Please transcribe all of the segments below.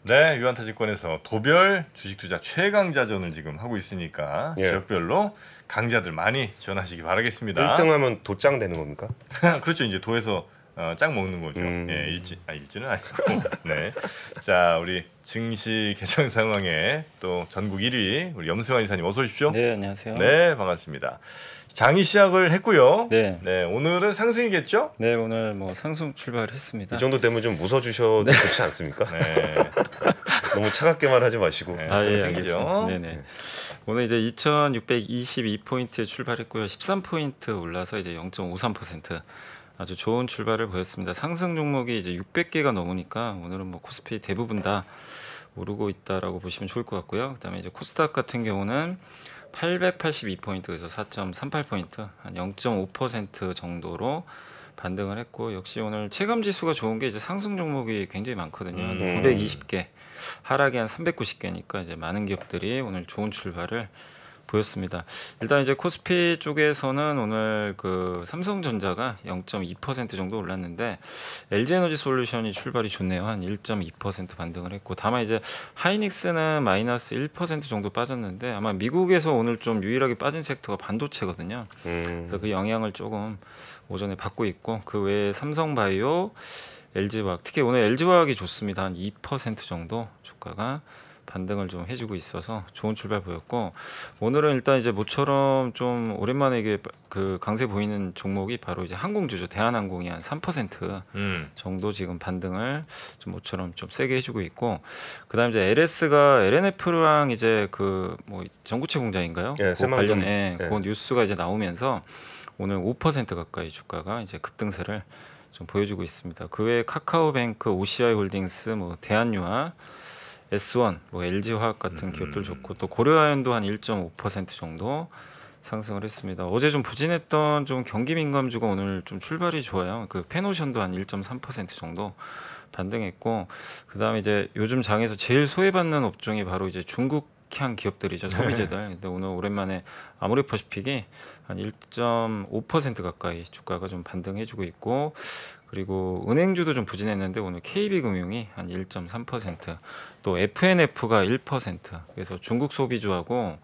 네, 유한타증권에서 도별 주식투자 최강자전을 지금 하고 있으니까 예. 지역별로 강자들 많이 지원하시기 바라겠습니다. 1등하면 도짱 되는 겁니까? 그렇죠. 이제 도에서 짱 먹는 거죠. 예, 일지는 아니고. 네. 자, 우리 증시 개장 상황에 또 전국 1위 우리 염승환 이사님 어서 오십시오. 네, 안녕하세요. 네, 반갑습니다. 장이 시작을 했고요. 네. 네, 오늘은 상승이겠죠? 네, 오늘 뭐 상승 출발했습니다. 이 정도 되면 좀 웃어주셔도 좋지 않습니까? 네. 너무 차갑게 말하지 마시고. 네, 예, 상승이죠. 알겠습니다. 네네. 오늘 이제 2,622포인트에 출발했고요. 13포인트 올라서 이제 0.53% 아주 좋은 출발을 보였습니다. 상승 종목이 이제 600개가 넘으니까 오늘은 뭐 코스피 대부분 다 오르고 있다라고 보시면 좋을 것 같고요. 그다음에 이제 코스닥 같은 경우는 882포인트에서 4.38포인트 한 0.5% 정도로 반등을 했고, 역시 오늘 체감 지수가 좋은 게 이제 상승 종목이 굉장히 많거든요. 920개, 하락이 한 390개니까 이제 많은 기업들이 오늘 좋은 출발을 보였습니다. 일단 이제 코스피 쪽에서는 오늘 그 삼성전자가 0.2% 정도 올랐는데 LG에너지솔루션이 출발이 좋네요. 한 1.2% 반등을 했고, 다만 이제 하이닉스는 마이너스 1% 정도 빠졌는데 아마 미국에서 오늘 좀 유일하게 빠진 섹터가 반도체거든요. 그래서 그 영향을 조금 오전에 받고 있고, 그 외에 삼성바이오, LG화학, 특히 오늘 LG화학이 좋습니다. 한 2% 정도 주가가 반등을 좀 해주고 있어서 좋은 출발 보였고, 오늘은 일단 이제 모처럼 좀 오랜만에 이게 그 강세 보이는 종목이 바로 이제 항공주죠. 대한항공이 한 3% 정도 지금 반등을 좀 모처럼 좀 세게 해주고 있고, 그다음에 이제 LS가 LNF랑 이제 그 뭐 전구체 공장인가요? 예, 그 관련해 예. 그 뉴스가 이제 나오면서 오늘 5% 가까이 주가가 이제 급등세를 좀 보여주고 있습니다. 그 외에 카카오뱅크, OCI홀딩스, 뭐 대한유화, S1, 뭐 LG화학 같은 기업들 좋고, 또 고려아연도 한 1.5% 정도 상승을 했습니다. 어제 좀 부진했던 좀 경기 민감주가 오늘 좀 출발이 좋아요. 그 페노션도 한 1.3% 정도 반등했고, 그다음에 이제 요즘 장에서 제일 소외받는 업종이 바로 이제 중국향 기업들이죠. 소비재들. 근데 오늘 오랜만에 아모레퍼시픽이 한 1.5% 가까이 주가가 좀 반등해주고 있고, 그리고 은행주도 좀 부진했는데 오늘 KB금융이 한 1.3%, 또 FNF가 1%. 그래서 중국 소비주하고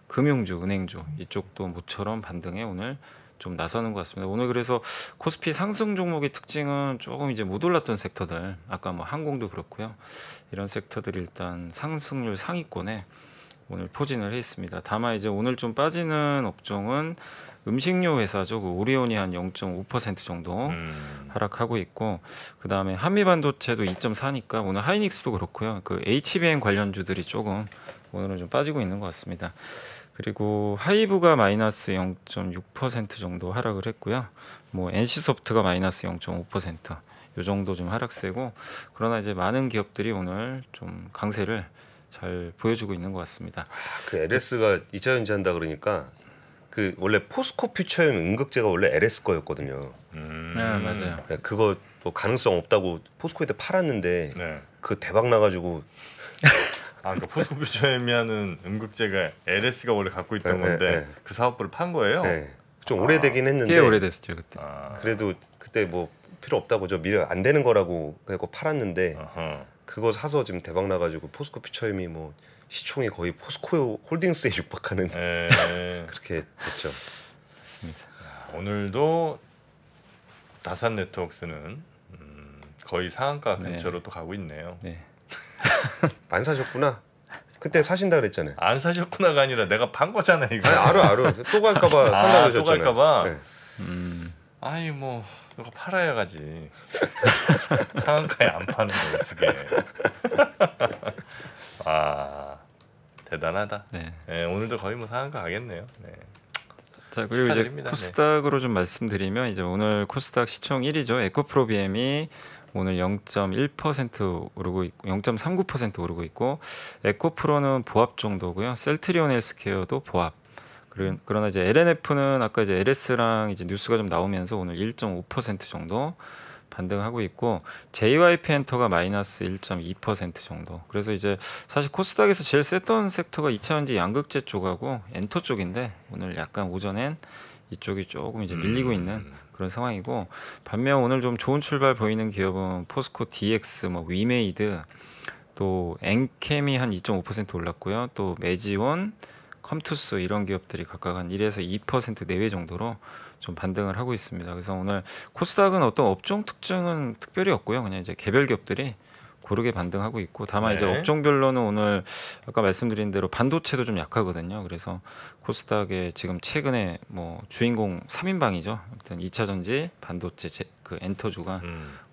금융주, 은행주 이쪽도 모처럼 반등에 오늘 좀 나서는 것 같습니다. 오늘 그래서 코스피 상승 종목의 특징은 조금 이제 못 올랐던 섹터들, 아까 뭐 항공도 그렇고요. 이런 섹터들이 일단 상승률 상위권에 오늘 포진을 했습니다. 다만 이제 오늘 좀 빠지는 업종은 음식료 회사죠. 그 오리온이 한 0.5% 정도 하락하고 있고, 그 다음에 한미반도체도 2.4니까 오늘 하이닉스도 그렇고요. 그 HBM 관련주들이 조금 오늘은 좀 빠지고 있는 것 같습니다. 그리고 하이브가 마이너스 0.6% 정도 하락을 했고요. 뭐 NC소프트가 마이너스 0.5%, 요 정도 좀 하락세고, 그러나 이제 많은 기업들이 오늘 좀 강세를 잘 보여주고 있는 것 같습니다. 그 LS가 2차 전지한다 그러니까 그 원래 포스코 퓨처엠 음극재가 원래 LS 거였거든요. 네, 맞아요. 네, 그거 뭐 가능성 없다고 포스코에다 팔았는데 네. 그 대박 나가지고 그러니까 포스코퓨처엠이라는 음극재가 LS가 원래 갖고 있던 네, 건데 네. 그 사업부를 판 거예요. 네, 좀 오래되긴 했는데 꽤 오래됐죠 그때. 그래도 그때 뭐 필요 없다고 저 미래 안 되는 거라고 그래고 팔았는데 어허. 그거 사서 지금 대박 나가지고 포스코 퓨처엠이 뭐 시총이 거의 포스코 홀딩스에 육박하는 네. 그렇게 됐죠. 오늘도 다산 네트워크스는 거의 상한가 근처로 또 가고 있네요. 네. 안 사셨구나. 그때 사신다 그랬잖아요. 안 사셨구나가 아니라 내가 판 거잖아 이거. 알아. 또 갈까봐 산다고 또 하셨잖아요. 갈까봐. 네. 아니 뭐 이거 팔아야 가지. 상한가에 안 파는 거 어떻게? 대단하다. 네. 네, 오늘도 거의 뭐 상한가 가겠네요. 네. 자, 그리고 이제 축하드립니다. 코스닥으로 좀 말씀드리면, 이제 오늘 코스닥 시총 1위죠. 에코프로비엠이 오늘 0.1% 오르고 있고 0.39% 오르고 있고, 에코프로는 보합 정도고요. 셀트리온 헬스케어도 보합. 그러나 이제 LNF는 아까 이제 LS랑 이제 뉴스가 좀 나오면서 오늘 1.5% 정도 반등하고 있고, JYP엔터가 마이너스 1.2% 정도. 그래서 이제 사실 코스닥에서 제일 셌던 섹터가 2차전지 양극재 쪽하고 엔터 쪽인데, 오늘 약간 오전엔 이쪽이 조금 이제 밀리고 있는 그런 상황이고, 반면 오늘 좀 좋은 출발 보이는 기업은 포스코 DX, 뭐 위메이드, 또 엔캠이 한 2.5% 올랐고요. 또 매지온, 컴투스 이런 기업들이 각각 한 1에서 2% 내외 정도로 좀 반등을 하고 있습니다. 그래서 오늘 코스닥은 어떤 업종 특징은 특별히 없고요. 그냥 이제 개별 기업들이 고르게 반등하고 있고, 다만 이제 네. 업종별로는 오늘 아까 말씀드린 대로 반도체도 좀 약하거든요. 그래서 코스닥에 지금 최근에 뭐 주인공 3인방이죠. 아무튼 2차 전지, 반도체, 그 엔터주가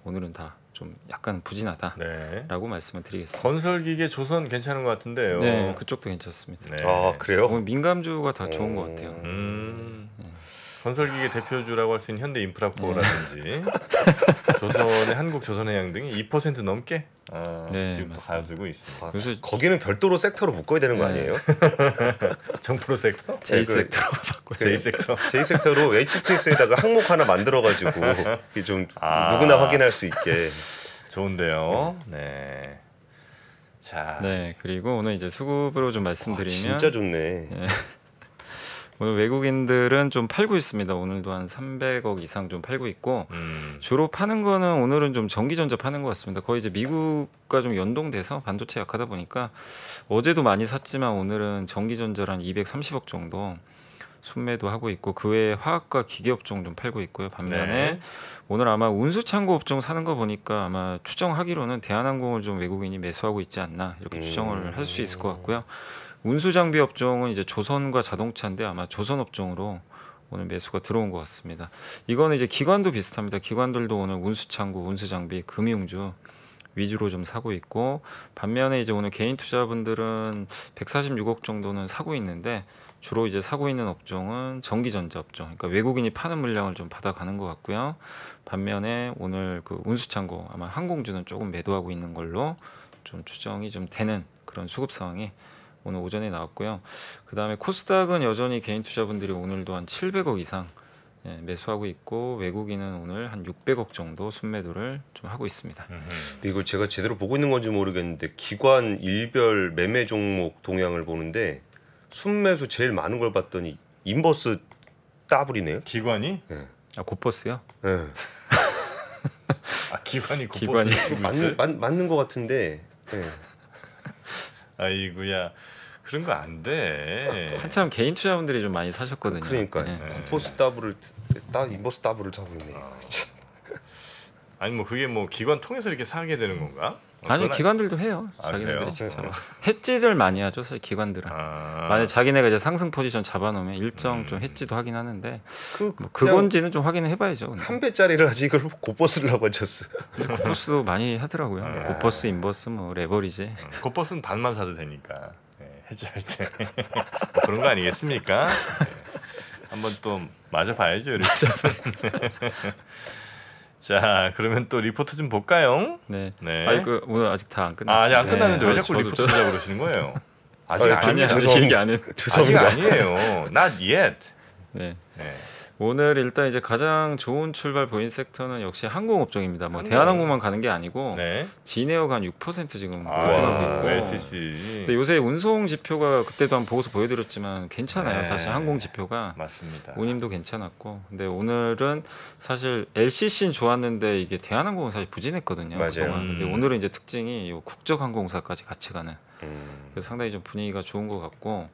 오늘은 다 좀 약간 부진하다라고 네. 말씀을 드리겠습니다. 건설기계 조선 괜찮은 것 같은데요. 네, 그쪽도 괜찮습니다. 네. 아 그래요? 오늘 민감주가 다 좋은 것 같아요. 건설기계 대표주라고 할 수 있는 현대인프라코라든지 조선의 한국조선해양 등이 2% 넘게 네, 지금 맞습니다. 가지고 있습니다. 그래서 거기는 별도로 섹터로 묶어야 되는 거 네. 아니에요? 정프로 섹터? J 그- 섹터로 바꿔. J 섹터. J 섹터로 HTS에다가 항목 하나 만들어가지고 이게 좀 누구나 확인할 수 있게. 좋은데요. 네. 자, 네, 그리고 오늘 이제 수급으로 좀 아, 말씀드리면 진짜 좋네. 오늘 외국인들은 좀 팔고 있습니다. 오늘도 한 300억 이상 좀 팔고 있고, 주로 파는 거는 오늘은 좀 전기전자 파는 것 같습니다. 거의 이제 미국과 좀 연동돼서 반도체 약하다 보니까 어제도 많이 샀지만 오늘은 전기전자를 한 230억 정도 순매도 하고 있고, 그 외에 화학과 기계 업종 좀 팔고 있고요. 반면에 네. 오늘 아마 운수창고 업종 사는 거 보니까 아마 추정하기로는 대한항공을 좀 외국인이 매수하고 있지 않나 이렇게 추정을 할 수 있을 것 같고요. 운수장비 업종은 이제 조선과 자동차인데 아마 조선 업종으로 오늘 매수가 들어온 것 같습니다. 이거는 이제 기관도 비슷합니다. 기관들도 오늘 운수창고, 운수장비, 금융주 위주로 좀 사고 있고, 반면에 이제 오늘 개인 투자분들은 146억 정도는 사고 있는데 주로 이제 사고 있는 업종은 전기전자 업종, 그러니까 외국인이 파는 물량을 좀 받아가는 것 같고요. 반면에 오늘 그 운수창고 아마 항공주는 조금 매도하고 있는 걸로 좀 추정이 좀 되는 그런 수급 상황이 오늘 오전에 나왔고요. 그 다음에 코스닥은 여전히 개인 투자분들이 오늘도 한 700억 이상 매수하고 있고, 외국인은 오늘 한 600억 정도 순매도를 좀 하고 있습니다. 근데 이걸 제가 제대로 보고 있는 건지 모르겠는데 기관 일별 매매 종목 동향을 보는데 순매수 제일 많은 걸 봤더니 인버스 따블이네요. 기관이? 아, 곧버스요? 네. 기관이 기관이. 맞는 것 같은데. 네. 아이고야. 그런 거 안 돼. 한참 개인 투자분들이 좀 많이 사셨거든요. 그러니까 네. 인버스 따블을 사고 있네. 아니 뭐 그게 뭐 기관 통해서 이렇게 사게 되는 건가? 아니, 그건 기관들도 해요. 아, 자기네들이 그래요? 직접 해지를 많이 하죠, 사실 기관들은. 아, 만약 자기네가 이제 상승 포지션 잡아놓으면 일정 좀 해지도 하긴 하는데 그냥 그건지는 좀 확인을 해봐야죠. 근데. 한 배짜리를 하지 이걸 곧버스를 하고 하셨어. 곧버스도 많이 하더라고요. 아. 곧버스, 인버스, 뭐 레버리지. 곧버스는 반만 사도 되니까 해지할 때 뭐 그런 거 아니겠습니까? 한번 또 맞아 봐야죠. 이렇게. 자, 그러면 또 리포트 좀 볼까요? 네. 네. 아니 그 오늘 아직 다 안 아, 끝났어요. 아직 안 끝났는데 왜 자꾸 저도 리포트 하자고 그러시는 거예요? 아직 아니, 아니, 아니에요. 아니, 얘기 안 했. 아직 죄송합니다. 아니에요. Not yet. 네. 네. 오늘 일단 이제 가장 좋은 출발 보인 섹터는 역시 항공업종입니다. 뭐 항공. 대한항공만 가는 게 아니고 네. 진에어가 한 6% 지금 아, 급등하고 있고. LCC. 근데 요새 운송 지표가 그때도 한번 보고서 보여드렸지만 괜찮아요. 네. 사실 항공 지표가 맞습니다. 운임도 괜찮았고, 근데 오늘은 사실 LCC는 좋았는데 이게 대한항공은 사실 부진했거든요. 맞아요. 그동안. 근데 오늘은 이제 특징이 요 국적항공사까지 같이 가는. 음. 그래서 상당히 좀 분위기가 좋은 것 같고,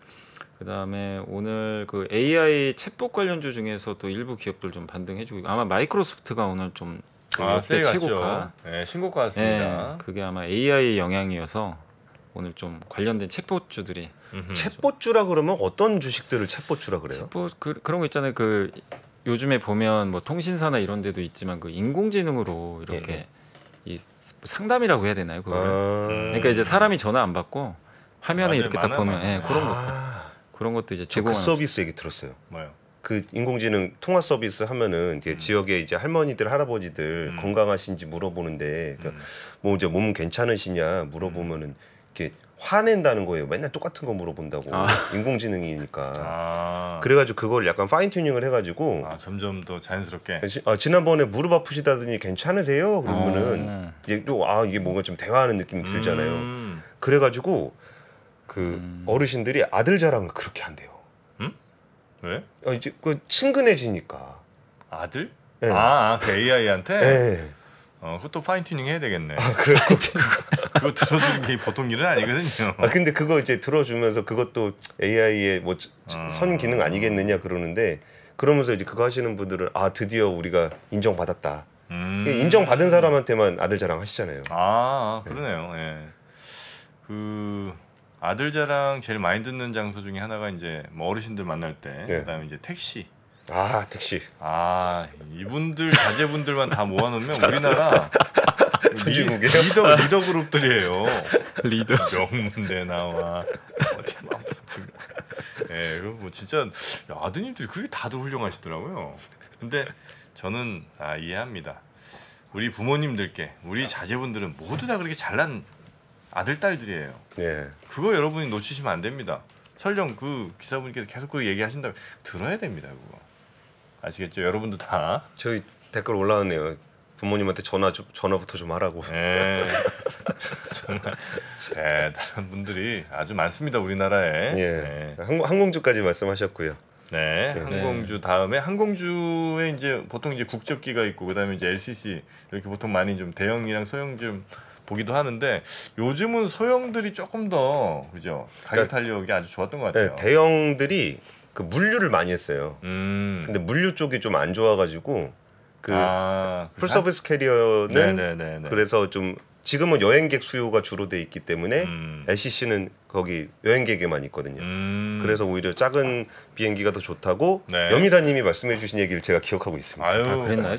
그 다음에 오늘 그 AI 챗봇 관련주 중에서 또 일부 기업들 좀 반등해주고 있고, 아마 마이크로소프트가 오늘 좀 역대 세일 최고가. 갔죠. 네, 신고가 왔습니다. 네, 그게 아마 AI 영향이어서 오늘 좀 관련된 챗봇주들이 챗봇주라 그러면 어떤 주식들을 챗봇주라 그래요? 챗봇 그런 거 있잖아요. 그 요즘에 보면 뭐 통신사나 이런 데도 있지만 그 인공지능으로 이렇게 이 상담이라고 해야 되나요? 그거를. 그러니까 이제 사람이 전화 안 받고 화면에 맞아요. 이렇게 딱 많아요, 보면 많아요. 그런 것들. 그런 것도 이제 그 제공하는. 서비스 얘기 들었어요. 뭐요? 그 인공지능 통화 서비스 하면은 이제 지역에 이제 할머니들 할아버지들 건강하신지 물어보는데 뭐 이제 몸 괜찮으시냐 물어보면은 이렇게 화낸다는 거예요. 맨날 똑같은 거 물어본다고. 인공지능이니까. 그래가지고 그걸 약간 파인 튜닝을 해가지고 점점 더 자연스럽게. 지난번에 무릎 아프시다더니 괜찮으세요? 그러면은 이게 또 이게 뭔가 좀 대화하는 느낌이 들잖아요. 그래가지고 그 어르신들이 아들 자랑을 그렇게 한대요. 왜? 이제 그 친근해지니까. 아들? 네. 그 AI한테? 네. 그것도 파인 튜닝 해야 되겠네. 그거 들어주는 게 보통 일은 아니거든요. 근데 그거 이제 들어주면서 그것도 AI의 뭐 선 기능 아니겠느냐 그러는데 그러면서 이제 그거 하시는 분들은 드디어 우리가 인정받았다. 인정받은 사람한테만 아들 자랑 하시잖아요. 그러네요. 예. 그 아들 자랑 제일 많이 듣는 장소 중에 하나가 이제 뭐 어르신들 만날 때, 네. 그다음에 이제 택시. 택시. 이분들 자제분들만 다 모아놓으면 우리나라 선진국이에요? 리더 그룹들이에요. 리더. 명문대 나와 어디 막 예, 뭐 진짜 아드님들이 그렇게 다들 훌륭하시더라고요. 근데 저는 이해합니다. 우리 부모님들께 우리 자제분들은 모두 다 그렇게 잘난 아들 딸들이에요. 예. 그거 여러분이 놓치시면 안 됩니다. 설령 그 기사분께서 계속 그 얘기하신다면 들어야 됩니다. 그거 아시겠죠? 여러분도 다. 저희 댓글 올라왔네요. 부모님한테 전화부터 좀 하라고. 예. 정말 대단한 분들이 아주 많습니다. 우리나라에. 예. 항공주까지 말씀하셨고요. 네, 항공주 다음에 항공주에 이제 보통 이제 국적기가 있고 그다음에 이제 LCC 이렇게 보통 많이 좀 대형이랑 소형 좀 보기도 하는데 요즘은 소형들이 조금 더 그죠 가격 탄력이 아주 좋았던 것 같아요. 네, 대형들이 그 물류를 많이 했어요. 근데 근데 물류 쪽이 좀 안 좋아가지고 그 풀서비스 캐리어는 네네네. 그래서 좀 지금은 여행객 수요가 주로 돼 있기 때문에 LCC는 거기 여행객에만 있거든요. 그래서 오히려 작은 비행기가 더 좋다고 네. 여미사님이 말씀해주신 얘기를 제가 기억하고 있습니다. 아유, 그랬나요?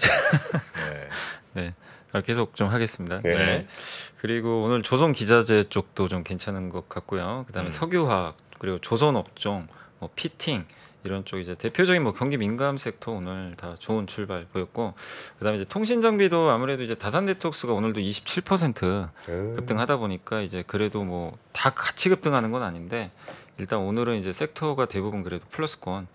네. 네. 계속 좀 하겠습니다. 네. 네. 그리고 오늘 조선 기자재 쪽도 좀 괜찮은 것 같고요. 그다음에 석유화학 그리고 조선 업종, 뭐 피팅 이런 쪽 이제 대표적인 뭐 경기 민감 섹터 오늘 다 좋은 출발 보였고, 그다음에 이제 통신 장비도 아무래도 이제 다산 네트워크스가 오늘도 27% 급등하다 보니까 이제 그래도 뭐 다 같이 급등하는 건 아닌데 일단 오늘은 이제 섹터가 대부분 그래도 플러스권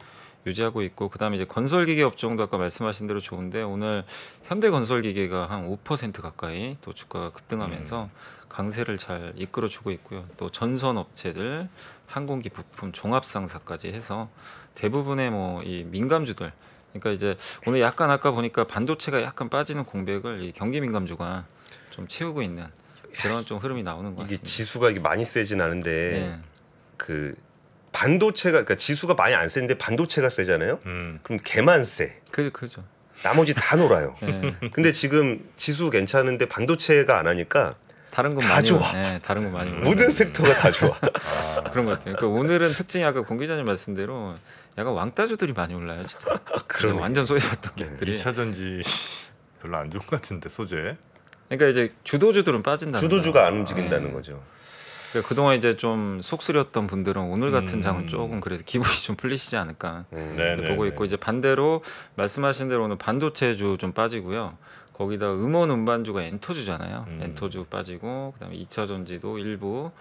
유지하고 있고, 그다음에 이제 건설기계 업종도 아까 말씀하신 대로 좋은데 오늘 현대건설기계가 한 5% 가까이 또 주가가 급등하면서 강세를 잘 이끌어주고 있고요. 또 전선 업체들, 항공기 부품 종합상사까지 해서 대부분의 뭐 이 민감주들, 그러니까 이제 오늘 약간 아까 보니까 반도체가 약간 빠지는 공백을 이 경기 민감주가 좀 채우고 있는 그런 좀 흐름이 나오는 것 이게 같습니다. 지수가 이게 많이 세진 않은데 네. 그 반도체가 그러니까 지수가 많이 안 세는데 반도체가 세잖아요. 그럼 걔만 세. 그죠. 나머지 다 놀아요. 네. 근데 지금 지수 괜찮은데 반도체가 안 하니까 다른 건 다 많이 좋아. 네, 다른 건 많이 모든 섹터가 다 좋아. 그런 것 같아요. 그러니까 오늘은 특징이 아까 공 기자님 말씀대로 약간 왕따주들이 많이 올라요, 진짜. 진짜 그러네. 완전 소외받던 객들이. 2차 전지 별로 안 좋은 것 같은데 소재. 그러니까 이제 주도주들은 빠진다. 주도주가 안 움직인다는 거죠. 그러니까 그동안 이제 좀 속쓰렸던 분들은 오늘 같은 장은 조금 그래도 기분이 좀 풀리시지 않을까 네네. 보고 있고, 이제 반대로 말씀하신 대로 오늘 반도체주 좀 빠지고요. 거기다 음원 음반주가 엔터주잖아요. 엔터주 빠지고, 그다음에 2차 전지도 일부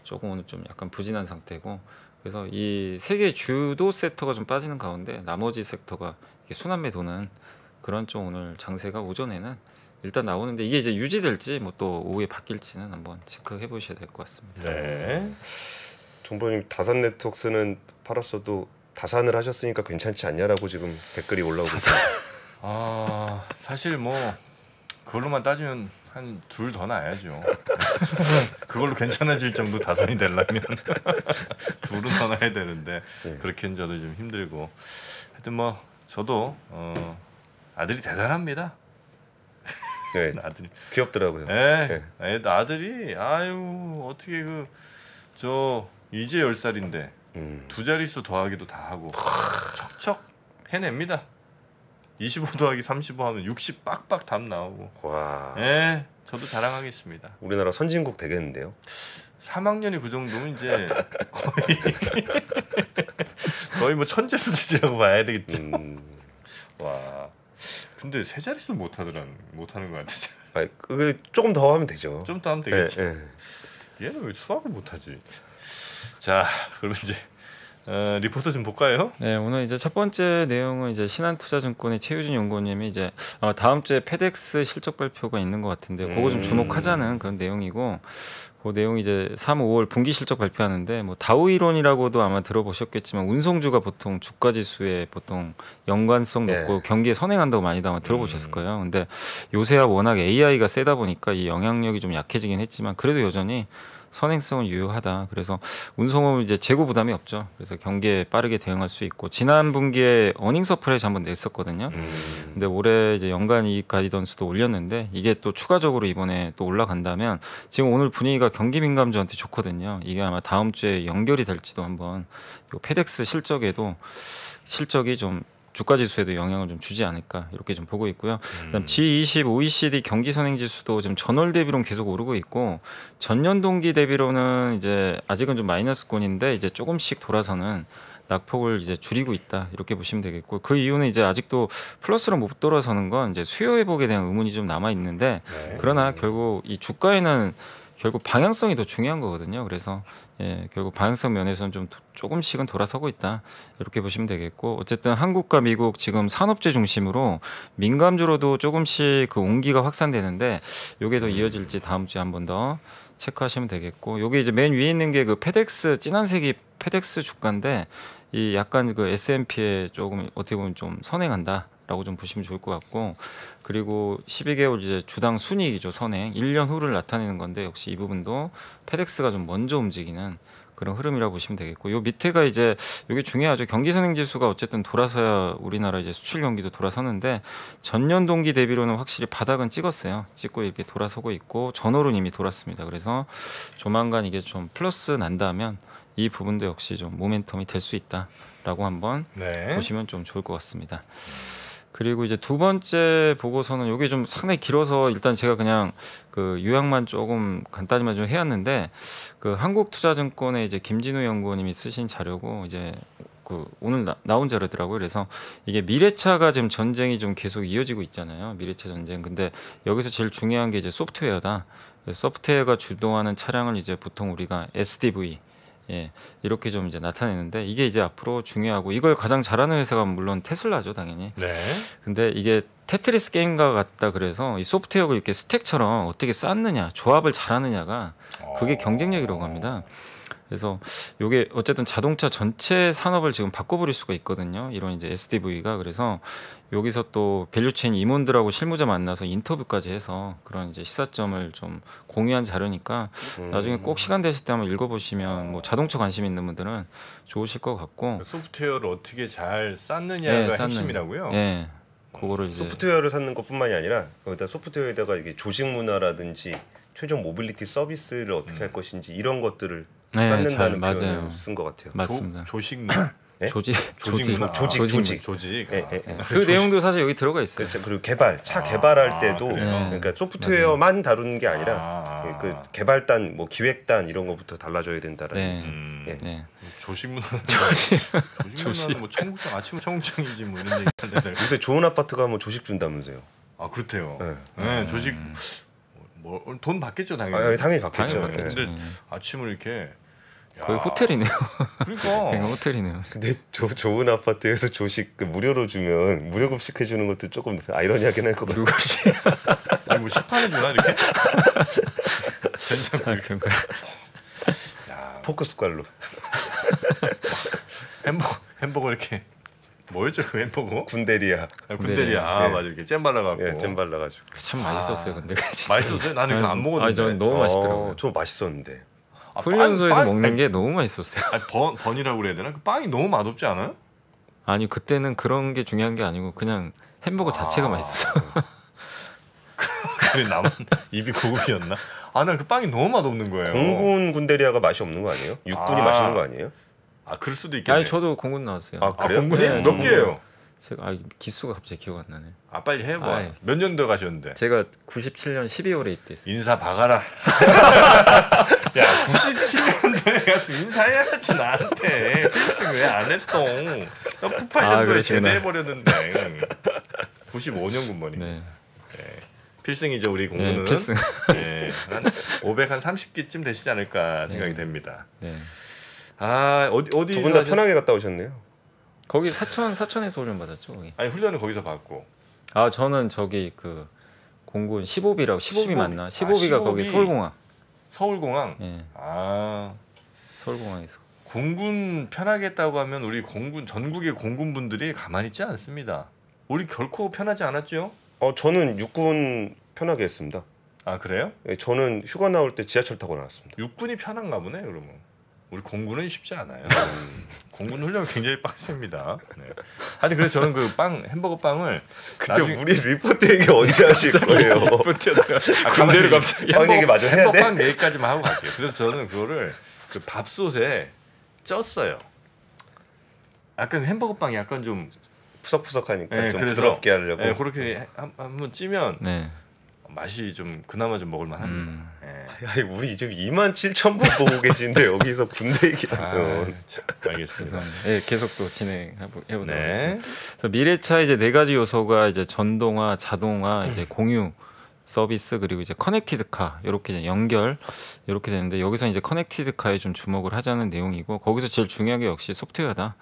조금 오늘 좀 약간 부진한 상태고, 그래서 이 세 개 주도 섹터가 좀 빠지는 가운데 나머지 섹터가 이렇게 순환매 도는 그런 좀 오늘 장세가 오전에는 일단 나오는데, 이게 이제 유지될지 뭐 또 오후에 바뀔지는 한번 체크해 보셔야 될 것 같습니다. 네. 정보님 다산 네트워크스는 팔았어도 다산을 하셨으니까 괜찮지 않냐라고 지금 댓글이 올라오고 있어요. 사실 뭐 그걸로만 따지면 한 둘 더 나야죠. 그걸로 괜찮아질 정도 다산이 되려면 둘은 더 나야 되는데 그렇게는 저도 좀 힘들고, 하여튼 뭐 저도 아들이 대단합니다. 네, 아들이 귀엽더라고요. 아들이 아유 어떻게 저 이제 10살인데 두 자릿수 더하기도 다 하고 척척 해냅니다. 25 더하기 35 하면 60 빡빡 답 나오고. 와. 저도 자랑하겠습니다. 우리나라 선진국 되겠는데요. 3학년이 그 정도면 이제 거의 뭐 천재 수준이라고 봐야 되겠죠. 와. 근데 세 자릿수 못하는 것 같아. 그게 조금 더 하면 되죠. 좀 더 하면 되겠지. 네. 얘는 왜 수학을 못하지? 자, 그럼 이제 리포트 좀 볼까요? 네, 오늘 이제 첫 번째 내용은 이제 신한투자증권의 최유진 연구원님이 이제 다음 주에 페덱스 실적 발표가 있는 것 같은데 그거 좀 주목하자는 그런 내용이고, 그 내용이 이제 3, 5월 분기 실적 발표하는데 뭐 다우 이론이라고도 아마 들어보셨겠지만 운송주가 보통 주가 지수에 보통 연관성 높고 경기에 선행한다고 많이들 아마 들어보셨을 거예요. 근데 요새야 워낙 AI가 세다 보니까 이 영향력이 좀 약해지긴 했지만 그래도 여전히 선행성은 유효하다. 그래서 운송업은 이제 재고 부담이 없죠. 그래서 경기에 빠르게 대응할 수 있고, 지난 분기에 어닝 서프라이즈 한번 냈었거든요. 근데 올해 이제 연간 이익 가이던스도 올렸는데 이게 또 추가적으로 이번에 또 올라간다면 지금 오늘 분위기가 경기 민감주한테 좋거든요. 이게 아마 다음 주에 연결이 될지도 한번 요 페덱스 실적이 좀 주가 지수에도 영향을 좀 주지 않을까 이렇게 좀 보고 있고요. 그다음 G20 OECD 경기 선행 지수도 지금 전월 대비로는 계속 오르고 있고, 전년 동기 대비로는 이제 아직은 좀 마이너스권인데 이제 조금씩 돌아서는 낙폭을 이제 줄이고 있다 이렇게 보시면 되겠고, 그 이유는 이제 아직도 플러스로 못 돌아서는 건 이제 수요 회복에 대한 의문이 좀 남아 있는데, 그러나 결국 이 주가에는 결국 방향성이 더 중요한 거거든요. 그래서 결국 방향성 면에서는 좀 조금씩은 돌아서고 있다 이렇게 보시면 되겠고, 어쨌든 한국과 미국 지금 산업재 중심으로 민감주로도 조금씩 그 온기가 확산되는데 요게 더 이어질지 다음 주에 한 번 더 체크하시면 되겠고, 요게 이제 맨 위에 있는 게 그 페덱스 진한색이 페덱스 주가인데 이 약간 그 S&P에 조금 어떻게 보면 좀 선행한다 라고 좀 보시면 좋을 것 같고, 그리고 12개월 이제 주당 순이익이죠. 선행 1년 후를 나타내는 건데 역시 이 부분도 페덱스가 좀 먼저 움직이는 그런 흐름이라고 보시면 되겠고, 요 밑에가 이제 이게 중요하죠. 경기 선행 지수가 어쨌든 돌아서야 우리나라 이제 수출 경기도 돌아서는데, 전년 동기 대비로는 확실히 바닥은 찍었어요. 찍고 이렇게 돌아서고 있고 전월은 이미 돌았습니다. 그래서 조만간 이게 좀 플러스 난다면 이 부분도 역시 좀 모멘텀이 될 수 있다라고 한번 보시면 좀 좋을 것 같습니다. 그리고 이제 두 번째 보고서는 이게 좀 상당히 길어서 일단 제가 그냥 그 요약만 조금 간단히만 좀 해왔는데, 그 한국투자증권의 이제 김진우 연구원님이 쓰신 자료고 이제 그 오늘 나온 자료더라고요. 그래서 이게 미래차가 지금 전쟁이 좀 계속 이어지고 있잖아요. 미래차 전쟁. 근데 여기서 제일 중요한 게 이제 소프트웨어다. 소프트웨어가 주도하는 차량을 이제 보통 우리가 SDV 이렇게 좀 이제 나타내는데, 이게 이제 앞으로 중요하고 이걸 가장 잘하는 회사가 물론 테슬라죠, 당연히. 근데 이게 테트리스 게임과 같다. 그래서 이 소프트웨어가 이렇게 스택처럼 어떻게 쌓느냐, 조합을 잘하느냐가 그게 경쟁력이라고 합니다. 그래서 이게 어쨌든 자동차 전체 산업을 지금 바꿔버릴 수가 있거든요. 이런 이제 SDV가. 그래서 여기서 또 밸류체인 임원들하고 실무자 만나서 인터뷰까지 해서 그런 이제 시사점을 좀 공유한 자료니까 나중에 꼭 시간 되실 때 한번 읽어보시면 뭐 자동차 관심 있는 분들은 좋으실 것 같고, 소프트웨어를 어떻게 잘 쌓느냐가 핵심이라고요. 네, 그거를 이제 소프트웨어를 쌓는 것뿐만이 아니라 거기다 소프트웨어에다가 이게 조직 문화라든지 최종 모빌리티 서비스를 어떻게 할 것인지 이런 것들을 쌓는다는 표현을 쓴 것 같아요. 맞습니다. 조직문. 네? 조직. 그 내용도 사실 여기 들어가 있어요. 그렇죠. 그리고 차 개발할 때도 그러니까 소프트웨어만 다루는 게 아니라 그 개발단, 뭐 기획단 이런 거부터 달라져야 된다라는. 조직문화는 뭐 청국장 아침은 청국장이지 뭐 이런 얘기 하는데 요새 좋은 아파트 가면 조식 준다면서요. 아 그렇대요. 조직 뭐 돈 받겠죠 당연히. 당연히 받겠죠. 근데 아침을 이렇게 거의 호텔이네요. 그러니까 호텔이네요. 근데 좋은 아파트에서 조식 무료로 주면 무료 급식 해주는 것도 조금 아이러니하긴 할 것 같아요. 아니 뭐 식판에 주나 이렇게? 그런가? 포크 숟갈로. 햄버거 이렇게 뭐였죠 그 햄버거? 군대리아. 맞아, 이렇게 잼 발라갖고. 잼 발라가지고. 참 맛있었어요, 근데. 맛있었어요? 나는 그거 안 먹었는데. 저는 너무 맛있더라고요. 저 맛있었는데. 훈련소에서 먹는 게 너무 맛있었어요. 번이라고 그래야 되나? 그 빵이 너무 맛없지 않아요? 아니 그때는 그런 게 중요한 게 아니고 그냥 햄버거 자체가 맛있었어요. 그래 나만 입이 고급이었나? 난 그 빵이 너무 맛없는 거예요. 공군 군대리아가 맛이 없는 거 아니에요? 육군이 맛있는 거 아니에요? 그럴 수도 있겠네. 아니 저도 공군 나왔어요. 그래요? 공군이 몇 개예요? 제가 기수가 갑자기 기억 안 나네. 빨리 해봐. 몇 년도 가셨는데? 제가 97년 12월에 입대했어요. 인사 박아라. 야 97년도에 가서 인사해야지 나한테. 필승 왜 안 했똥? 나 98년도에 제대해버렸는데. 95년 군번이네. 필승이죠 우리 공군은. 필승. 한 530기쯤 되시지 않을까 생각이 됩니다. 아 어디 두 분 다 편하게 갔다 오셨네요. 거기 사천에서 훈련 받았죠. 거기. 아니 훈련은 거기서 받고. 아 저는 저기 그 공군 15비라고 15비 맞나? 15비가 15B. 거기 서울공항. 서울공항. 예. 아 서울공항에서. 공군 편하게 했다고 하면 우리 공군 전국의 공군분들이 가만히 있지 않습니다. 우리 결코 편하지 않았죠? 저는 육군 편하게 했습니다. 아 그래요? 예, 저는 휴가 나올 때 지하철 타고 나왔습니다. 육군이 편한가 보네 그러면. 우리 공군은 쉽지 않아요. 공군 훈련 굉장히 빡셉니다. 네. 하여튼 그래서 저는 그 햄버거 빵을 그때 우리 리포트 얘기 언제 하실 거예요? 군대를 갑자기 빵 얘기 마저 해야 돼? 햄버거 빵 얘기까지만 하고 갈게요. 그래서 저는 그거를 그 밥솥에 쪘어요. 약간 햄버거 빵이 약간 좀 푸석푸석하니까 네, 좀 그래서, 부드럽게 하려고. 네, 그렇게 한번 찌면 네. 맛이 좀 그나마 좀 먹을만합니다. 네. 야, 우리 지금 27,000분 보고 계신데 여기서 군대 얘기하면. 알겠습니다. 네, 계속 또 진행해 보도록 네. 하겠습니다. 그래서 미래차 이제 네 가지 요소가 이제 전동화, 자동화, 이제 공유 서비스 그리고 이제 커넥티드 카 이렇게 이제 연결 이렇게 되는데 여기서 이제 커넥티드 카에 좀 주목을 하자는 내용이고 거기서 제일 중요한 게 역시 소프트웨어다.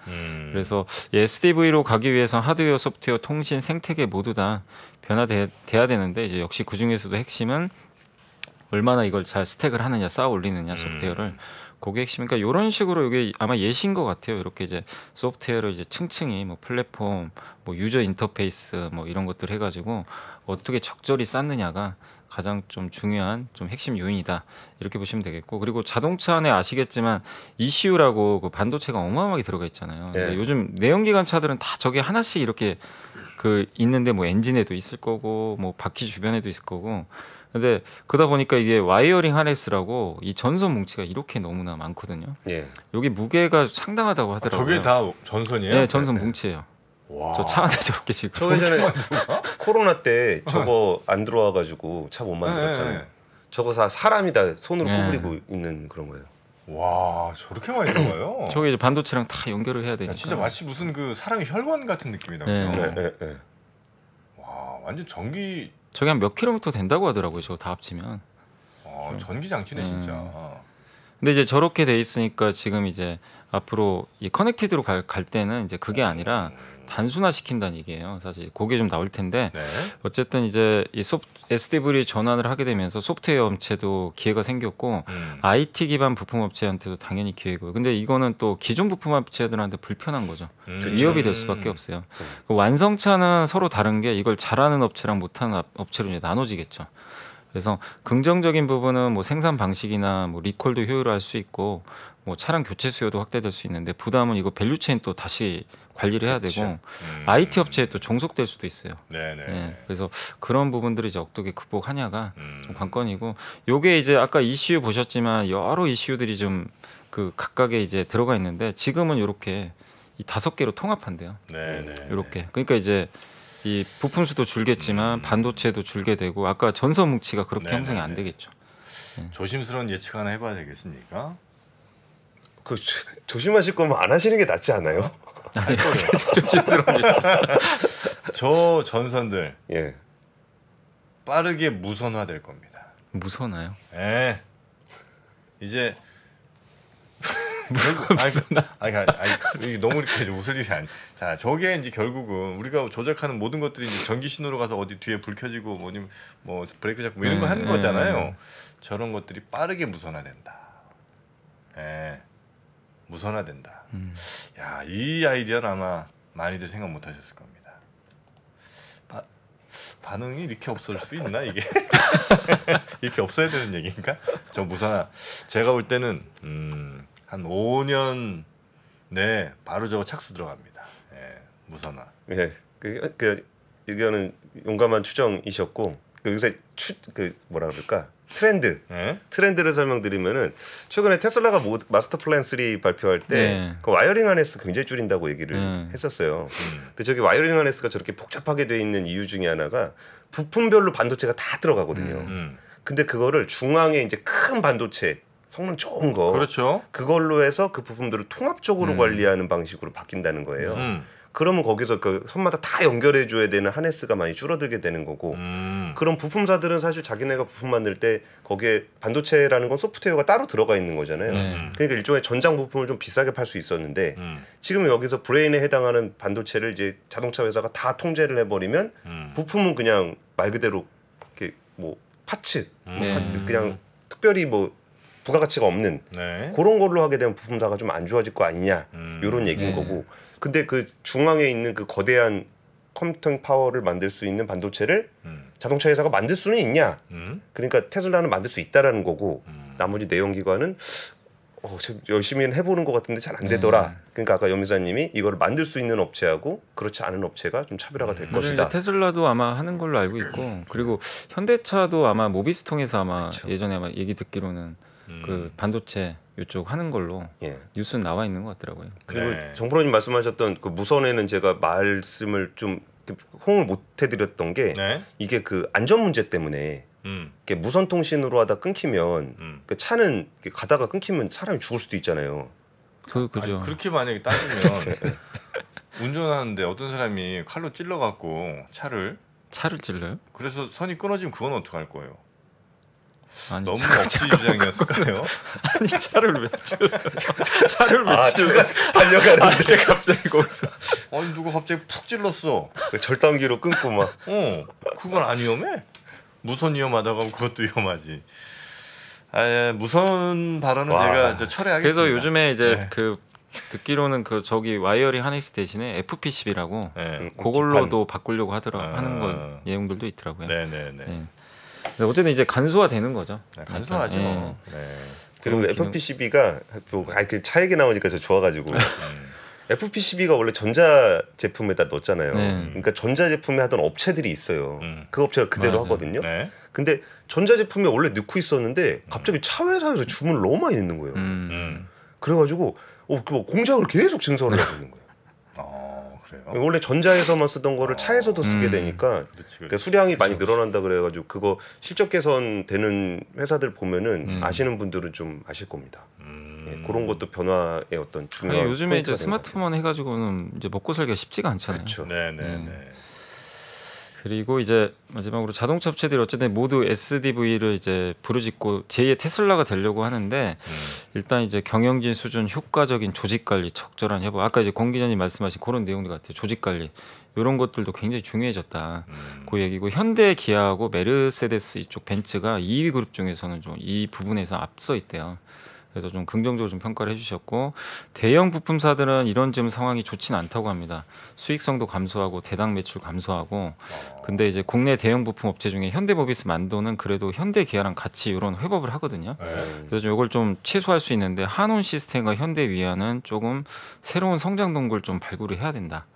그래서 SDV로 가기 위해서 하드웨어, 소프트웨어, 통신, 생태계 모두 다 변화돼야 되는데 이제 역시 그 중에서도 핵심은 얼마나 이걸 잘 스택을 하느냐, 쌓아 올리느냐 소프트웨어를. 그게 핵심이니까 이런 식으로 이게 아마 예시인 것 같아요. 이렇게 이제 소프트웨어를 이제 층층이 뭐 플랫폼, 뭐 유저 인터페이스 뭐 이런 것들 해가지고 어떻게 적절히 쌓느냐가 가장 좀 중요한 좀 핵심 요인이다 이렇게 보시면 되겠고 그리고 자동차 안에 아시겠지만 ECU라고 그 반도체가 어마어마하게 들어가 있잖아요. 네. 근데 요즘 내연기관 차들은 다 저게 하나씩 이렇게 그 있는데 뭐 엔진에도 있을 거고 뭐 바퀴 주변에도 있을 거고. 근데 그러다 보니까 이게 와이어링 하네스라고 이 전선 뭉치가 이렇게 너무나 많거든요. 예. 여기 무게가 상당하다고 하더라고요. 저게 다 전선이에요? 네, 전선 뭉치예요. 와. 저 차 안에 저렇게 지금. 저 예전에 코로나 때 저거 안 들어와가지고 차 못 만들었잖아요. 네. 저거 다 사람이 다 손으로 네. 구부리고 있는 그런 거예요. 와 저렇게 많이 들어가요? 저게 이제 반도체랑 다 연결을 해야 되니까. 야, 진짜 마치 무슨 그 사람의 혈관 같은 느낌이다. 네. 그죠? 네, 네, 네. 와 완전 전기 저게 한 몇 킬로미터 된다고 하더라고요. 저거 다 합치면. 전기 장치네 진짜. 근데 이제 저렇게 돼 있으니까 지금 이제 앞으로 이 커넥티드로 갈 때는 이제 그게 아니라 단순화 시킨다는 얘기예요. 사실 그게 좀 나올 텐데 네. 어쨌든 이제 이 SDV 전환을 하게 되면서 소프트웨어 업체도 기회가 생겼고 IT 기반 부품 업체한테도 당연히 기회고. 근데 이거는 또 기존 부품 업체들한테 불편한 거죠. 위협이 될 수밖에 없어요. 그 완성차는 서로 다른 게 이걸 잘하는 업체랑 못하는 업체로 이제 나눠지겠죠. 그래서 긍정적인 부분은 뭐 생산 방식이나 뭐 리콜도 효율화할 수 있고 뭐 차량 교체 수요도 확대될 수 있는데 부담은 이거 밸류체인 또 다시 관리를 해야 되고 IT 업체에 또 종속될 수도 있어요. 네네. 네, 그래서 그런 부분들을 이제 어떻게 극복하냐가 좀 관건이고 요게 이제 아까 ECU 보셨지만 여러 ECU들이 좀 그 각각에 이제 들어가 있는데 지금은 이렇게 이 5개로 통합한대요. 네네. 이렇게 그러니까 이제 이 부품 수도 줄겠지만 반도체도 줄게 되고 아까 전선 뭉치가 그렇게 네네네. 형성이 안 되겠죠. 조심스러운 예측 하나 해봐야 되겠습니까? 그 조심하실 거면 안 하시는 게 낫지 않아요? 아니 조심스러운 저 전선들 예. 빠르게 무선화될 겁니다. 무서나요? 예. 이제 아니 이게 너무 이렇게 웃을 일이 아니. 자, 저게 이제 결국은 우리가 조작하는 모든 것들이 이제 전기 신호로 가서 어디 뒤에 불 켜지고 뭐 브레이크 잡고 뭐 이런 거 하는 거잖아요. 저런 것들이 빠르게 무선화된다. 예. 무선화된다. 야, 이 아이디어는 아마 많이들 생각 못 하셨을 겁니다. 반응이 이렇게 없을 수 있나 이게? 이렇게 없어야 되는 얘기인가? 저 무선화 제가 볼 때는 한 5년 내에 바로 저거 착수 들어갑니다. 예, 무선화. 예. 그 의견은 용감한 추정이셨고 요새 뭐라 그럴까? 예? 트렌드를 설명드리면은 최근에 테슬라가 마스터 플랜 3 발표할 때 그 와이어링 하네스 굉장히 줄인다고 얘기를 했었어요. 근데 저기 와이어링 하네스가 저렇게 복잡하게 돼 있는 이유 중에 하나가 부품별로 반도체가 다 들어가거든요. 근데 그거를 중앙에 이제 큰 반도체 성능 좋은 거 그렇죠. 그걸로 해서 그 부품들을 통합적으로 관리하는 방식으로 바뀐다는 거예요. 그러면 거기서 그 선마다 다 연결해 줘야 되는 하네스가 많이 줄어들게 되는 거고 그런 부품사들은 사실 자기네가 부품 만들 때 거기에 반도체라는 건 소프트웨어가 따로 들어가 있는 거잖아요. 그러니까 일종의 전장 부품을 좀 비싸게 팔 수 있었는데 지금 여기서 브레인에 해당하는 반도체를 이제 자동차 회사가 다 통제를 해버리면 부품은 그냥 말 그대로 이렇게 뭐 파츠 그냥 특별히 뭐 부가가치가 없는 그런 걸로 하게 되면 부품사가 좀 안 좋아질 거 아니냐 이런 얘기인 거고. 근데 그 중앙에 있는 그 거대한 컴퓨팅 파워를 만들 수 있는 반도체를 자동차 회사가 만들 수는 있냐? 그러니까 테슬라는 만들 수 있다라는 거고 나머지 내연기관은 열심히는 해보는 것 같은데 잘 안 되더라. 그러니까 아까 염기사님이 이걸 만들 수 있는 업체하고 그렇지 않은 업체가 좀 차별화가 될 것이다. 테슬라도 아마 하는 걸로 알고 있고 그리고 현대차도 아마 모비스통에서 아마 예전에 아마 얘기 듣기로는 그 반도체 이쪽 하는 걸로 뉴스는 나와 있는 것 같더라고요. 그리고 정프로님 말씀하셨던 그 무선에는 제가 말씀을 좀 호응을 못 해드렸던 게 이게 그 안전 문제 때문에 이게 무선 통신으로 하다 끊기면 그 차는 가다가 끊기면 사람이 죽을 수도 있잖아요. 그죠. 아니, 그렇게 만약에 따지면 운전하는데 어떤 사람이 칼로 찔러갖고 차를 찔러요? 그래서 선이 끊어지면 그건 어떡할 거예요? 아니, 너무 억지주장이었을까요? 아니 차를 왜 차를 왜 차가 달려가는데 갑자기 거기서 아니 누가 갑자기 푹 찔렀어. 절단기로 끊고 막. 그건 안 위험해? 무선 위험하다고 하면 그것도 위험하지. 무선 발언은 제가 철회하겠습니다. 그래서 요즘에 이제 그 듣기로는 그 저기 와이어링 하네스 대신에 FP10이라고 그걸로도 바꾸려고 하는 거 내용들도 있더라고요. 네네네. 어쨌든 이제 간소화 되는 거죠. 간소하죠. 그리고 FP12가 차 얘기 나오니까 저 좋아가지고 FP12가 원래 전자 제품에다 넣었잖아요. 그러니까 전자 제품에 하던 업체들이 있어요. 그 업체가 그대로 하거든요. 근데 전자 제품에 원래 넣고 있었는데 갑자기 차 회사에서 주문을 너무 많이 넣는 거예요. 그래가지고 공장을 계속 증설을 하고 있는 거예요. 원래 전자에서만 쓰던 거를 차에서도 쓰게 되니까 그러니까 수량이 많이 늘어난다 그래가지고 그거 실적 개선되는 회사들 보면은 아시는 분들은 좀 아실 겁니다. 그런 것도 변화의 어떤 중요한. 요즘에 이제 스마트폰 해가지고는 이제 먹고 살기가 쉽지가 않잖아요. 그렇죠. 그리고 이제 마지막으로 자동차 업체들이 어쨌든 모두 SDV를 이제 부르짖고 제2의 테슬라가 되려고 하는데 일단 이제 경영진 수준, 효과적인 조직 관리, 적절한 협업. 아까 이제 권 기자님 말씀하신 그런 내용들 같아요. 조직 관리 이런 것들도 굉장히 중요해졌다. 그 얘기고 현대, 기아하고 메르세데스 이쪽 벤츠가 2위 그룹 중에서는 좀 이 부분에서 앞서 있대요. 그래서 좀 긍정적으로 좀 평가를 해주셨고 대형 부품사들은 이런 지금 상황이 좋지는 않다고 합니다. 수익성도 감소하고 대당 매출 감소하고 근데 이제 국내 대형 부품 업체 중에 현대모비스 만도는 그래도 현대 기아랑 같이 이런 회법을 하거든요. 그래서 이걸 좀 최소화할 수 있는데 한온 시스템과 현대 위아는 조금 새로운 성장 동굴 좀 발굴을 해야 된다.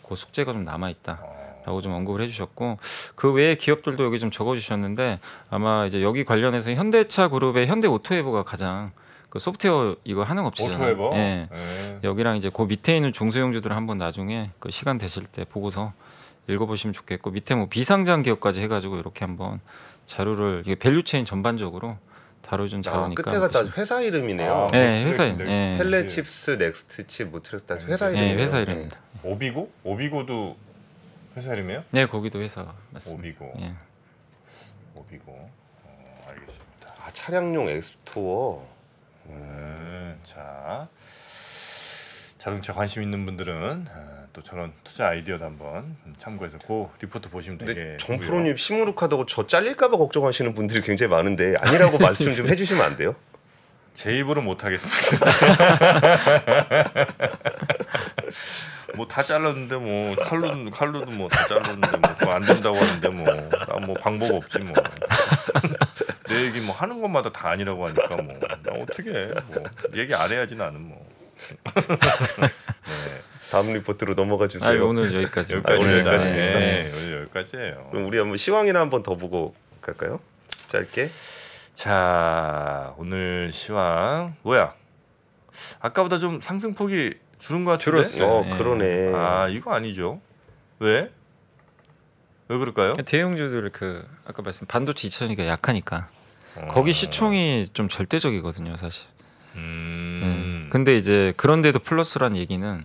그 숙제가 좀 남아 있다. 라고 좀 언급을 해주셨고 그 외에 기업들도 여기 좀 적어주셨는데 아마 이제 여기 관련해서 현대차 그룹의 현대오토에버가 가장 그 소프트웨어 이거 하는 업체잖아요. 오토에버. 여기랑 이제 그 밑에 있는 중소형주들을 한번 나중에 그 시간 되실 때 보고서 읽어보시면 좋겠고 밑에 뭐 비상장 기업까지 해가지고 이렇게 한번 자료를 이게 밸류체인 전반적으로 다루준 자료니까. 끝에가 다 회사 이름이네요. 회사 이름. 텔레칩스, 넥스트칩, 모트렉 다 회사 이름이에요. 회사 이름입니다. 오비고? 오비고도 회사 이름이에요? 네, 거기도 회사 맞습니다. 오비고. 오비고. 알겠습니다. 차량용 엑스토어. 자, 자동차 관심 있는 분들은 또 저런 투자 아이디어도 한번 참고해서 그 리포트 보시면 되게. 정프로님 시무룩하다고 저 잘릴까봐 걱정하시는 분들이 굉장히 많은데 아니라고 말씀 좀 해주시면 안 돼요? 제 입으로 못 하겠습니다. 뭐 다 잘랐는데 뭐 칼로도 뭐 다 잘랐는데 뭐 그거 안 된다고 하는데 뭐 나 뭐 방법 없지 뭐. 내 얘기 뭐 하는 것마다 다 아니라고 하니까 뭐 나 어떻게 해. 뭐 얘기 안 해야지 나는 뭐. 다음 리포트로 넘어가 주세요. 오늘 여기까지. 오늘 여기까지예요. 그럼 우리 한번 시황이나 한번 더 보고 갈까요? 짧게. 자, 오늘 시황 뭐야? 아까보다 좀 상승폭이 줄은 것 같은데? 줄었어. 그러네. 이거 아니죠? 왜 그럴까요? 대형주들 그 아까 말씀 반도체 2차전지가 약하니까 거기 시총이 좀 절대적이거든요, 사실. 근데 이제 그런데도 플러스란 얘기는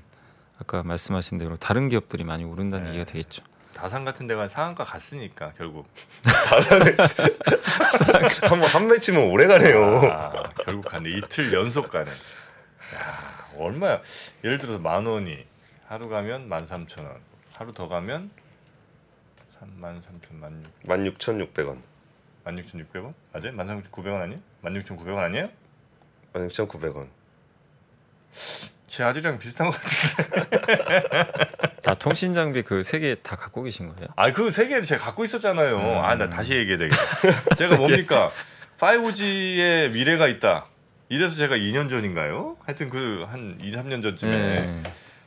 아까 말씀하신 대로 다른 기업들이 많이 오른다는 얘기가 되겠죠. 다산 같은 데가 상한가 갔으니까 결국. 다산에 한번 한 매치면 오래 가네요. 아, 결국 가네. 이틀 연속 가네. 야, 얼마야? 예를 들어서 10,000원이 하루 가면 13,000원. 하루 더 가면 33,000, 16,600원. 16,600원? 맞아요? 13,900원 아니에요? 16,900원 아니에요? 16,900원. 제 아들이랑 비슷한 것 같은데. 다 통신 장비 그 세 개 다 갖고 계신 거예요? 아, 그 세 개 제가 갖고 있었잖아요. 아, 나 다시 얘기해야 되겠다. 제가 뭡니까? 5G의 미래가 있다. 이래서 제가 2년 전인가요? 하여튼 그 한 2, 3년 전쯤에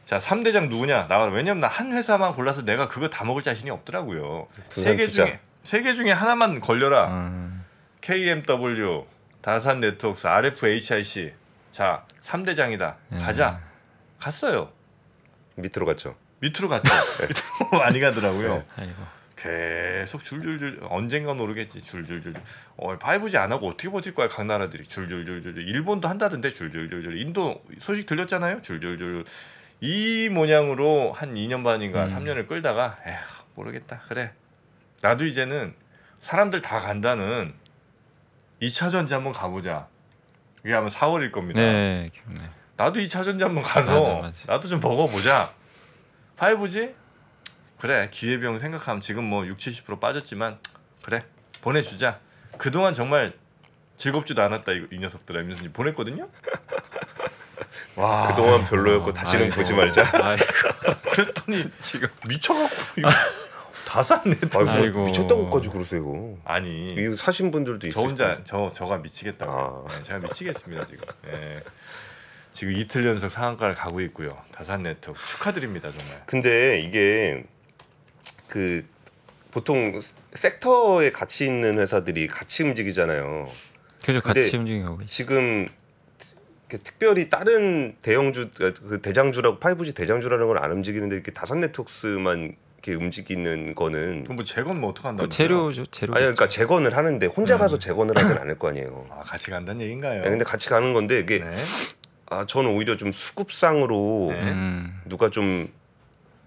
자, 3대장 누구냐? 나와. 왜냐면 나 한 회사만 골라서 내가 그거 다 먹을 자신이 없더라고요. 세 개 중에 하나만 걸려라. KMW, 다산 네트워크스, RFHIC. 자, 3대장이다. 가자. 갔어요. 밑으로 갔죠. 밑으로 갔죠. 밑으로 많이 가더라고요. 아이고. 계속 줄줄줄 언젠간 오르겠지. 줄줄줄. 5G 안 하고 어떻게 버틸 거야 각 나라들이. 줄줄줄줄. 일본도 한다던데 줄줄줄줄. 인도 소식 들렸잖아요. 줄줄줄. 이 모양으로 한 2년 반인가 3년을 끌다가 에휴 모르겠다. 그래. 나도 이제는 사람들 다 간다는 2차 전지 한번 가보자. 이게 아마 4월일 겁니다. 네, 기억나요. 나도 2차 전지 한번 가서 맞아. 나도 좀 먹어보자. 5G? 그래. 기회비용 생각하면 지금 뭐 60-70% 빠졌지만 그래. 보내주자. 그동안 정말 즐겁지도 않았다 이 녀석들아 이러면서 보냈거든요. 와, 그동안 별로였고 다시는 보지 말자. 아이고. 그랬더니 지금 미쳐갖고 이거 다 샀네. 아이고. 미쳤다고까지 그러세요. 아니 이거 사신 분들도 저 있어요. 혼자 저가 미치겠다고. 네, 제가 미치겠습니다 지금. 네. 지금 이틀 연속 상한가를 가고 있고요. 다산 네트워크 축하드립니다 정말. 근데 이게 그 보통 섹터에 같이 있는 회사들이 같이 움직이잖아요. 그죠, 근데 같이 움직이고 있어요. 지금 특별히 다른 대형주 그 대장주라고 5G 대장주라는 걸 안 움직이는데 이렇게 다산 네트워크스만 이렇게 움직이는 거는 그럼 뭐 재건 뭐 어떻게 한다? 그 재료죠, 재료. 아니 그러니까 재건을 하는데 혼자 가서 재건을 하진 않을 거 아니에요. 아 같이 간다는 얘긴가요? 근데 같이 가는 건데 이게 네. 저는 오히려 좀 수급상으로 네. 누가 좀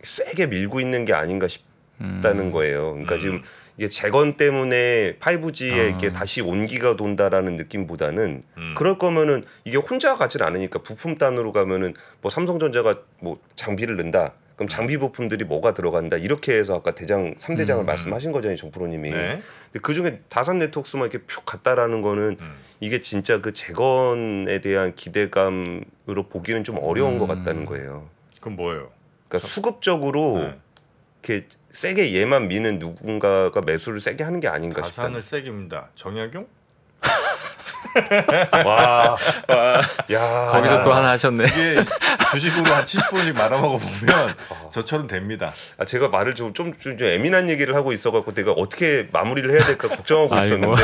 세게 밀고 있는 게 아닌가 싶다는 거예요. 그러니까 지금 이게 재건 때문에 5G에 이렇게 다시 온기가 돈다라는 느낌보다는 그럴 거면은 이게 혼자 가진 않으니까 부품단으로 가면은 뭐 삼성전자가 뭐 장비를 넣는다. 그럼 장비 부품들이 뭐가 들어간다. 이렇게 해서 아까 3대장을 말씀하신 거잖아요, 정프로님이. 네. 근데 그 중에 다산 네트워크스만 이렇게 푹 갔다라는 거는 이게 진짜 그 재건에 대한 기대감으로 보기는 좀 어려운 것 같다는 거예요. 그럼 뭐예요? 그러니까 수급적으로 네. 이렇게 세게 얘만 미는 누군가가 매수를 세게 하는 게 아닌가 싶다. 다산을 세게 밉니다. 정약용? 와, 야, 거기서 또 하나 하셨네. 이게 주식으로 한 70%씩 말아먹어 보면 저처럼 됩니다. 제가 말을 좀 예민한 얘기를 하고 있어갖고 내가 어떻게 마무리를 해야 될까 걱정하고 아이고. 있었는데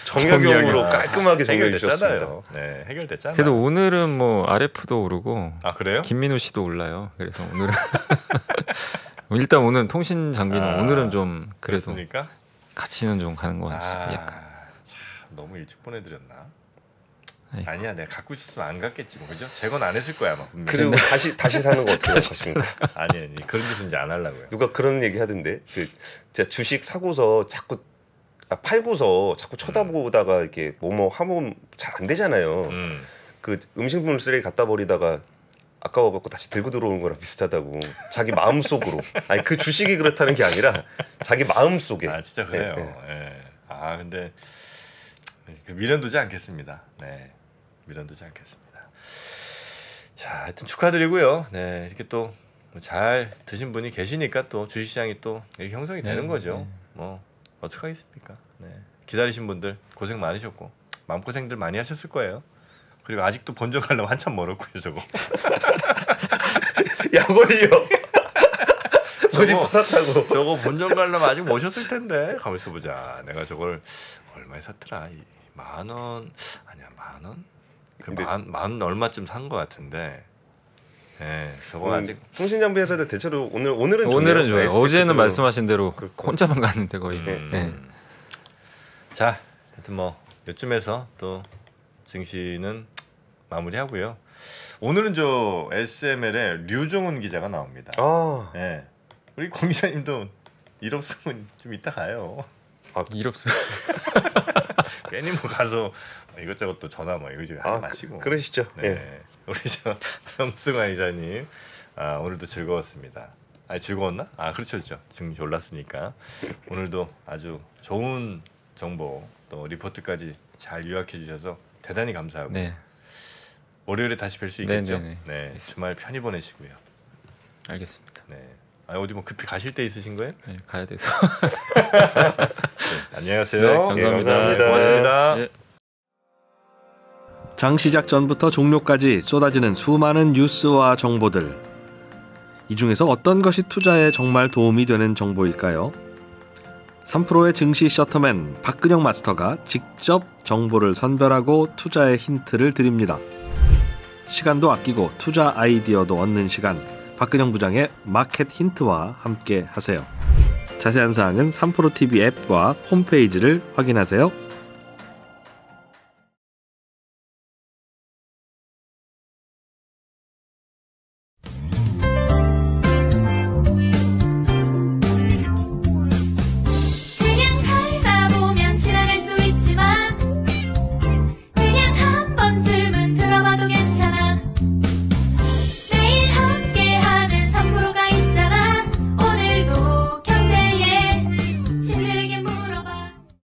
정약용으로 깔끔하게 정리해 주셨습니다. 해결됐잖아요. 네, 해결됐잖아요. 그래도 오늘은 뭐 RF도 오르고 아 그래요? 김민호 씨도 올라요. 그래서 오늘은 일단 오늘 통신 장비는 오늘은 좀 그래도 그렇습니까? 가치는 좀 가는 것 같습니다. 약간. 참, 너무 일찍 보내드렸나? 아이고. 아니야, 내가 갖고 있었으면 안 갔겠지, 뭐 그죠? 재건 안 했을 거야, 아마 분명히. 그리고 다시 사는 거 어떻게 생각하십니까? 아니 그런 짓은 이제 안 하려고요. 누가 그런 얘기 하던데 제가 주식 사고서 자꾸 팔고서 자꾸 쳐다보다가 이렇게 뭐뭐 하면 잘 안 되잖아요. 그 음식물 쓰레기 갖다 버리다가 아까워갖고 다시 들고 들어오는 거랑 비슷하다고. 자기 마음 속으로. 아니 그 주식이 그렇다는 게 아니라 자기 마음 속에. 아 진짜 그래요. 예. 아 근데 미련두지 않겠습니다. 네, 미련두지 않겠습니다. 자, 하여튼 축하드리고요. 네, 이렇게 또 잘 드신 분이 계시니까 또 주식시장이 또 이렇게 형성이 되는 거죠. 뭐 어떡하겠습니까? 네, 기다리신 분들 고생 많으셨고 마음고생들 많이 하셨을 거예요. 그리고 아직도 본전 가려면 한참 멀었고요, 저거. 약올리요. 돈이 팔았다고. 저거 본전 가려면 아직 모셨을 텐데. 가만있어 보자. 내가 저걸 얼마에 샀더라? 10,000원 아니야, 10,000원? 만 얼마쯤 산 거 같은데. 예, 저거 아직 통신장비 회사들 대체로 오늘은 좋아요. 어제는 ST도 말씀하신 대로 혼자만 갔는데 거의. 네. 자, 하여튼 뭐 요쯤에서 또 증시는 마무리하고요. 오늘은 저 SML의 류종훈 기자가 나옵니다. 아, 예. 우리 공 기자님도 일 없으면 좀 이따 가요. 일 없어요. 괜히 뭐 가서 이것저것 또 전화 뭐 이거 좀 하지 마시고. 그러시죠. 네. 예. 우리 저 형승아 이사님 오늘도 즐거웠습니다. 즐거웠나? 그렇죠. 증시 올랐으니까 오늘도 아주 좋은 정보 또 리포트까지 잘 요약해 주셔서 대단히 감사하고 네. 월요일에 다시 뵐 수 있겠죠? 네네네. 네, 주말 편히 보내시고요. 알겠습니다. 네. 어디 뭐 급히 가실 때 있으신 거예요? 네, 가야 돼서. 네, 안녕하세요. 네, 감사합니다. 감사합니다. 고맙습니다. 네. 장 시작 전부터 종료까지 쏟아지는 수많은 뉴스와 정보들. 이 중에서 어떤 것이 투자에 정말 도움이 되는 정보일까요? 3프로의 증시 셔터맨 박근영 마스터가 직접 정보를 선별하고 투자의 힌트를 드립니다. 시간도 아끼고 투자 아이디어도 얻는 시간, 박근영 부장의 마켓 힌트와 함께 하세요. 자세한 사항은 3프로 TV 앱과 홈페이지를 확인하세요.